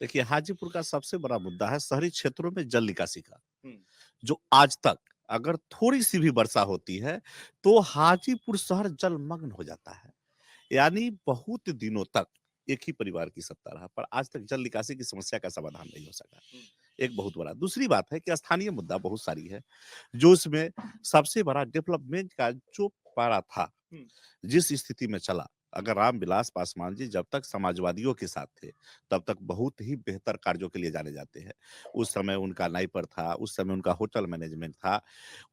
देखिए, हाजीपुर का सबसे बड़ा मुद्दा है शहरी क्षेत्रों में जल निकासी का, हुँ, जो आज तक अगर थोड़ी-सी भी वर्षा होती है, तो हाजीपुर शहर जलमग्न हो जाता है। यानी बहुत दिनों तक एक ही परिवार की सत्ता रहा, पर आज तक जल निकासी की समस्या का समाधान नहीं हो सका। हुँ, एक बहुत बड़ा। दूसरी बात है कि स्थानीय मुद्दा बहुत सारी है, जो इसमें सबसे बड़ा डेवलपमेंट का जो पारा था, हुँ, जिस स्थिति में चला, अगर रामविलास पासवान जी जब तक समाजवादियों के साथ थे, तब तक बहुत ही बेहतर कार्यों के लिए जाने जाते हैं। उस समय उनका नाइपर था, उस समय उनका होटल मैनेजमेंट था,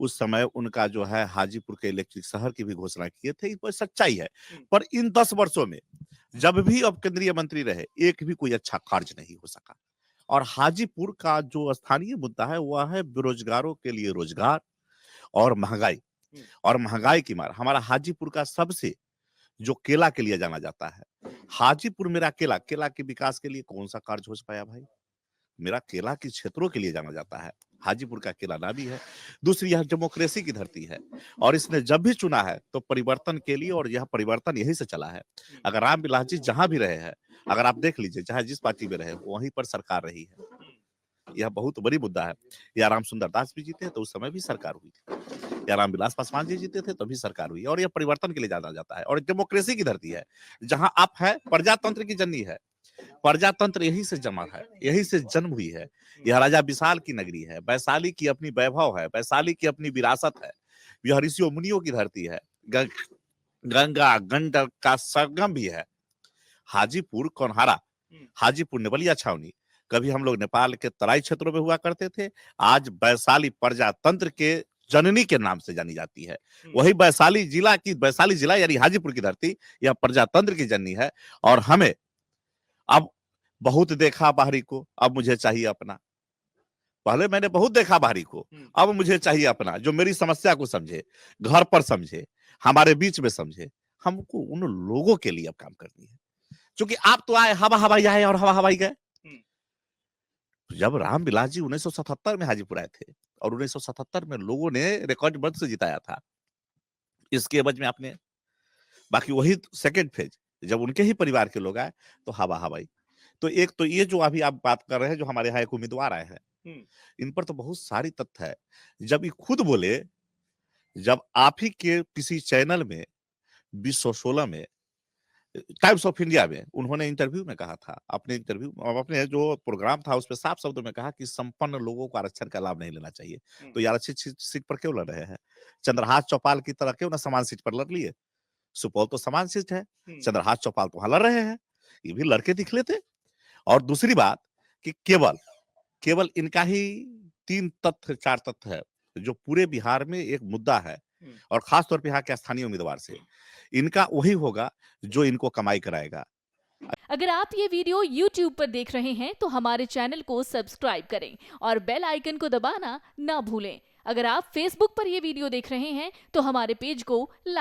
उस समय उनका जो है हाजीपुर के इलेक्ट्रिक शहर की भी घोषणा किए थे, ये कोई सच्चाई है। हुँ, पर इन 10 वर्षों में जब भी अब केंद्रीय मंत्री रहे, एक भी कोई अच्छा कार्य नहीं हो सका। और हाजीपुर का जो स्थानीय मुद्दा है, वह है बेरोजगारों के लिए रोजगार और महँगाई। हुँ, और महँगाई की मार हमारा हाजीपुर का सबसे जो केला के लिए जाना जाता है। हाजीपुर मेरा केला, केला के विकास के लिए कौन-सा कार्य हो पाया भाई? मेरा केला के क्षेत्रों के लिए जाना जाता है। हाजीपुर का केला नामी है। दूसरी यह डेमोक्रेसी की धरती है और इसने जब भी चुना है तो परिवर्तन के लिए और यह परिवर्तन यहीं से चला है। हुँ, अगर रामविलास जी जहाँ भी रहे हैं, अगर आप देख लीजिए चाहे जिस पार्टी में रहे, वहीं पर सरकार रही है। हुँ, यह बहुत बड़ी मुद्दा है। या राम सुंदर दास भी जीते तो उस समय भी सरकार हुई थी। या रामविलास पासवान जी जीते थे तभी सरकार हुई और यह परिवर्तन के लिए जाना जाता है और डेमोक्रेसी की धरती है। जहाँ आप है प्रजातंत्र की जननी है। प्रजातंत्र यहीं से जमा है, यहीं से जन्म हुई है। हुँ, यह राजा विशाल की नगरी है, वैशाली की अपनी वैभव है, वैशाली की अपनी विरासत है। यह ऋषियों मुनियों की धरती है। ग गंगा, गंडक का संगम भी है। हाजीपुर, कौनहारा, हुँ, हाजीपुर, नेवलिया छावनी, कभी हम लोग नेपाल के तराई क्षेत्रों में हुआ करते थे, आज वैशाली प्रजातंत्र के जननी के नाम से जानी जाती है। हुँ, वही वैशाली जिला यानी हाजीपुर की धरती, यह प्रजातंत्र की जननी है और हमें अब बहुत देखा बाहरी को, अब मुझे चाहिए अपना। पहले मैंने बहुत देखा बाहरी को, हुँ, अब मुझे चाहिए अपना, जो मेरी समस्या को समझे, घर पर समझे, हमारे बीच में समझे। हमको उन लोगों के लिए अब काम करनी है। क्योंकि आप तो आए, हवा-हवाई आए और हवा-हवाई गए। हुँ, जब रामविलास जी 1977 में हाजीपुर आए थे और 1977 में लोगों ने रिकॉर्ड मत से जिताया था। इसके एवज में आपने बाकी वही सेकंड फेज जब उनके ही परिवार के लोग आए, तो हवा-हवाई। तो एक तो ये जो अभी आप बात कर रहे हैं, जो हमारे यहाँ एक उम्मीदवार आए हैं, हुँ, इन पर तो बहुत सारी तथ्य है। जब ये खुद बोले, जब आप ही के किसी चैनल में 2016 में टाइम्स ऑफ इंडिया में उन्होंने इंटरव्यू में कहा था, अपने इंटरव्यू अपने जो प्रोग्राम था उसमें साफ शब्दों में कहा कि संपन्न लोगों को आरक्षण का लाभ नहीं लेना चाहिए। हुँ, तो ये आरक्षित सीट पर क्यों लड़ रहे हैं? चंद्रहास चौपाल की तरह क्यों ना समान सीट पर लड़ लिए? सुपौल तो समान सीट है, हुँ, चंद्रहास चौपाल तो वहाँ लड़ रहे हैं, ये भी लड़के दिख लेते। और दूसरी बात कि केवल केवल इनका ही 3 तथ्य 4 तथ्य है, जो पूरे बिहार में एक मुद्दा है हुँ। और खास तौर पे यहाँ के स्थानीय उम्मीदवार से। इनका वही होगा जो इनको कमाई कराएगा। अगर आप ये वीडियो YouTube पर देख रहे हैं तो हमारे चैनल को सब्सक्राइब करें और बेल आइकन को दबाना ना भूलें। अगर आप Facebook पर ये वीडियो देख रहे हैं तो हमारे पेज को लाइक